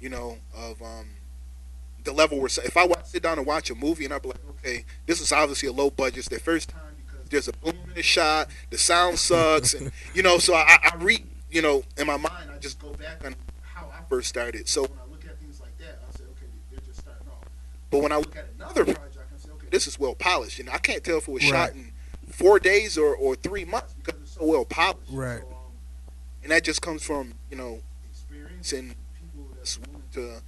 you know, of the level where, if I sit down and watch a movie and I be like, okay, this is obviously a low budget. It's their first time because there's a boom in the shot, the sound sucks, and you know, so I read, you know, in my mind, I just go back on how I first started. So when I look at things like that, I say, okay, they're just starting off. But when I look at another project, I can say, okay, this is well polished. You know, I can't tell if it was shot in 4 days or 3 months because it's so well polished. Right. So, and that just comes from, you know, experience and people that's willing to,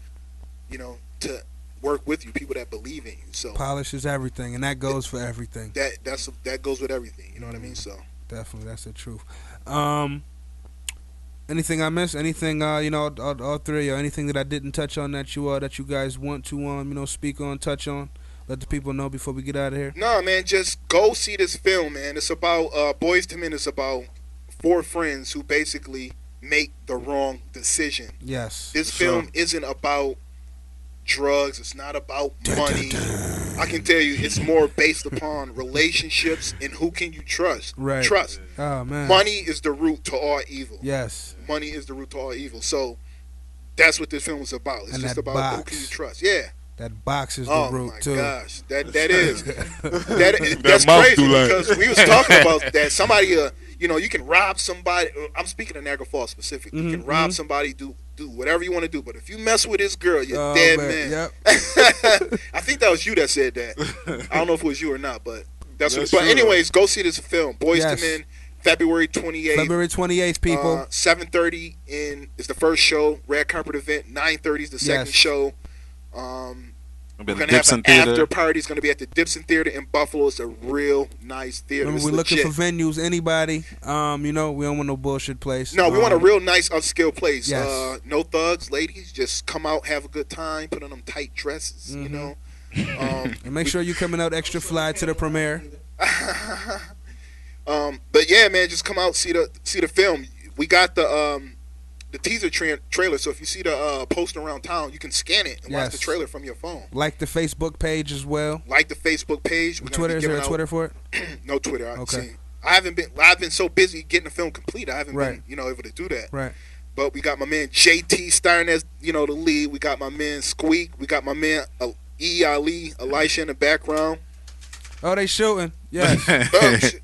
you know, to work with you, people that believe in you. So Polish is everything, and that goes for everything. That goes with everything. You know what I mean? So definitely, that's the truth. Anything I missed? Anything you know, all three, or anything that I didn't touch on that you guys want to you know, speak on, touch on? Let the people know before we get out of here. No, man, just go see this film, man. It's about Boyz II Men. It's about 4 friends who basically make the wrong decision. Yes. This film isn't about drugs. It's not about money. I can tell you, it's more based upon relationships and who can you trust. Right. Trust. Oh man. Money is the root to all evil. Yes. Money is the root to all evil. So that's what this film is about. It's and just about box. who can you trust. Yeah. That box is the root too. Oh my gosh, that is that's crazy because we was talking about that. Somebody, you know, you can rob somebody. I'm speaking of Niagara Falls specifically. You can rob somebody, do whatever you want to do. But if you mess with this girl, you're dead, man. Yep. I think that was you that said that. I don't know if it was you or not, but that's what. True. But anyways, go see this film, Boyz II Men, February 28th. February 28th, people. 7:30 is the first show. Red carpet event. 9:30 is the second show. We're gonna have an after party. It's gonna be at the Dipson Theater in Buffalo. It's a real nice theater. Remember, we're looking for venues. Anybody? You know, we don't want no bullshit place. No, we want a real nice upscale place. Yes. No thugs, ladies. Just come out, have a good time, put on them tight dresses. You know. And make sure you're coming out extra fly to the premiere. But yeah, man, just come out, see the film. We got the teaser trailer, so if you see the poster around town, you can scan it and watch the trailer from your phone. Like the Facebook page as well. Like the Facebook page. Twitter, is there a Twitter for it? No Twitter. Okay. I've been so busy getting the film complete. I haven't been, you know, able to do that. Right. But we got my man JT starring as, you know, the lead. We got my man Squeak. We got my man Ali, Elisha in the background. Oh, they shooting. Yes.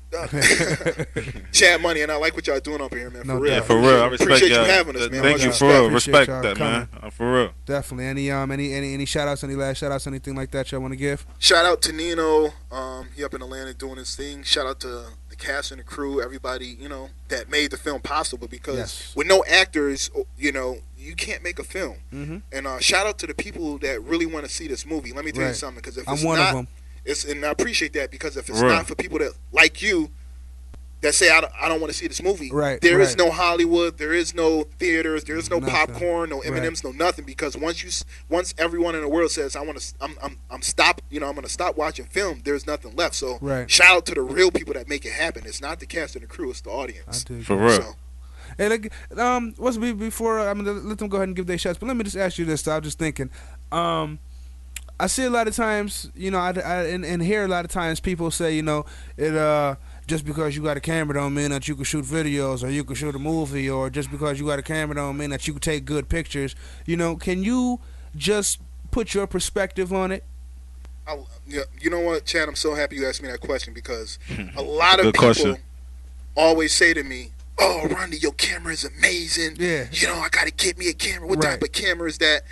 Chad Money, and I like what y'all doing up here, man. For No real. doubt. For real, I respect Appreciate y'all. you having us, man. Thank Much you respect. for real. Appreciate Respect y'all that, man. For real. Definitely. Any shout outs, any last shout outs, anything like that y'all want to give? Shout out to Nino. He up in Atlanta doing his thing. Shout out to the cast and the crew, everybody, that made the film possible, because Yes. with no actors, you can't make a film. Mm-hmm. And shout out to the people that really want to see this movie. Let me tell you Right. something, because if I'm it's one not, of them. and I appreciate that, because if it's Right. not for people that like you, that say I don't want to see this movie, Right, there is right. no Hollywood, there is no theaters, there is no Nothing. popcorn, no M&Ms, no nothing. Because once everyone in the world says I'm going to stop watching film, there's nothing left. So Right. shout out to the real people that make it happen. It's not the cast and the crew, it's the I audience. dig For that. real. So Hey, what's before I'm gonna let them go ahead and give their shots, but let me just ask you this. So I was just thinking, I see a lot of times, and hear a lot of times people say, it just because you got a camera don't mean that you can shoot videos or you can shoot a movie, or just because you got a camera don't mean that you can take good pictures. Can you just put your perspective on it? you know what, Chad? I'm so happy you asked me that question, because a lot of Good people question. always say to me, "Oh, Ronnie, your camera is amazing. Yeah. I gotta get me a camera. What Right. type of camera is that?"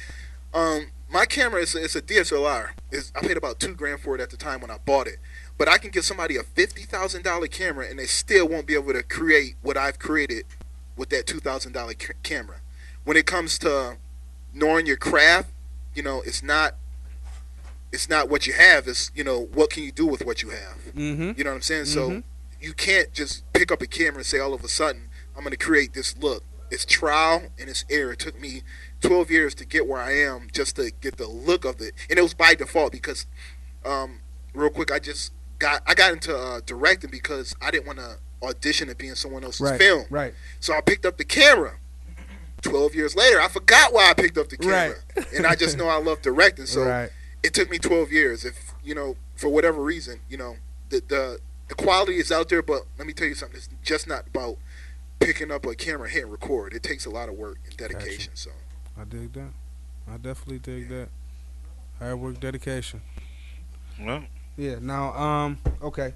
My camera is a DSLR. I paid about $2,000 for it at the time when I bought it. But I can give somebody a $50,000 camera, and they still won't be able to create what I've created with that $2,000 camera. When it comes to knowing your craft, it's not what you have. It's what can you do with what you have. Mm-hmm. You know what I'm saying? So you can't just pick up a camera and say all of a sudden I'm going to create this look. It's trial and it's error. It took me 12 years to get where I am, just to get the look of it, and it was by default, because real quick, I got into directing because I didn't want to audition to be in someone else's film. Right. So I picked up the camera. 12 years later, I forgot why I picked up the camera, and I just know I love directing. So Right. it took me 12 years. If for whatever reason, the quality is out there, but let me tell you something. It's just not about picking up a camera, hit and record. It takes a lot of work and dedication. So I dig that. I definitely dig that. Hard work, dedication. Well, Yeah. Now, okay.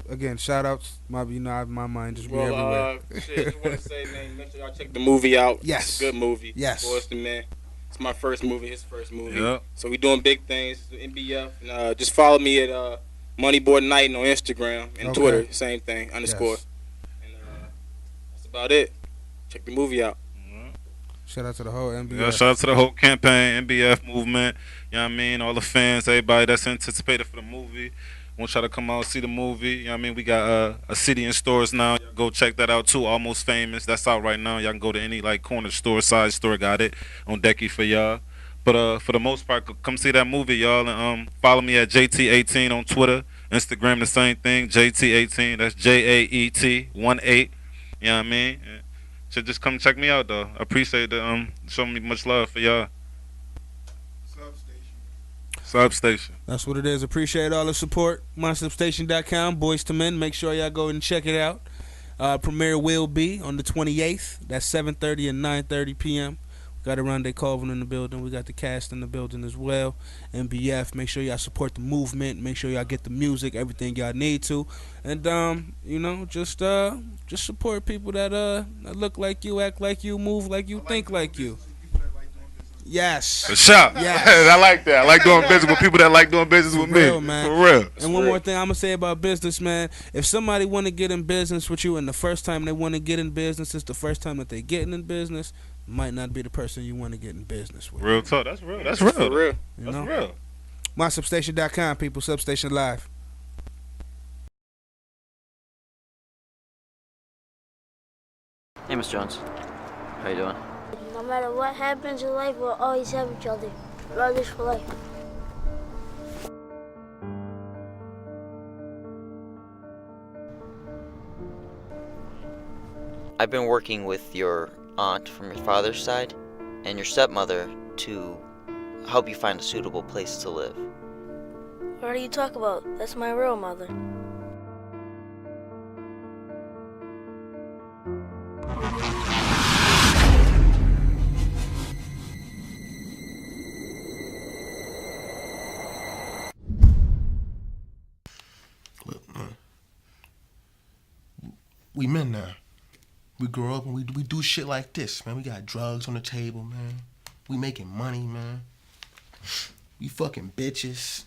Again, shout outs. My mind just be everywhere. Shit, just want to say, man, make sure y'all check the movie out. Yes. It's a good movie. Yes. Boston, man. It's my first movie, his first movie. yeah. So we doing big things, NBF. And, just follow me at Moneyboard Night on Instagram and Okay. Twitter. Same thing, _. Yes. And that's about it. Check the movie out. Shout out to the whole NBA. Yeah, shout out to the whole campaign, NBF movement. You know what I mean? All the fans, everybody that's anticipated for the movie. Want y'all to come out and see the movie. You know what I mean? We got a city in stores now. Y'all go check that out too. Almost Famous. That's out right now. Y'all can go to any corner store, side store, got it on decky for y'all. But for the most part, come see that movie, y'all. And follow me at JT18 on Twitter. Instagram the same thing, JT18. That's JAET 18. You know what I mean? So just come check me out though. I appreciate the showing me much love for y'all. Substation. That's what it is. Appreciate all the support. MySubstation.com, Boys to Men. Make sure y'all go and check it out. Premiere will be on the 28th. That's 7:30 and 9:30 p.m. We got Aronde Colvin in the building. We got the cast in the building as well. NBF. Make sure y'all support the movement. Make sure y'all get the music, everything y'all need to. And just support people that look like you, act like you, move like you, think like you. Yes. For sure. Yes. I like that. I like doing business with people that like doing business with real, me. man. For real. And one more thing I'm gonna say about business, man. If somebody want to get in business with you, and the first time they want to get in business is the first time that they getting in business, might not be the person you want to get in business with. Real talk. That's real. That's real. For real. You That's know? real. MySubstation.com, people. Substation Live. Hey, Miss Jones. How you doing? No matter what happens in life, we'll always have each other. Brothers for life. I've been working with your aunt from your father's side and your stepmother to help you find a suitable place to live. What do you talk about? That's my real mother. We men now. We grow up and we do shit like this, man. We got drugs on the table, man. We making money, man. We fucking bitches.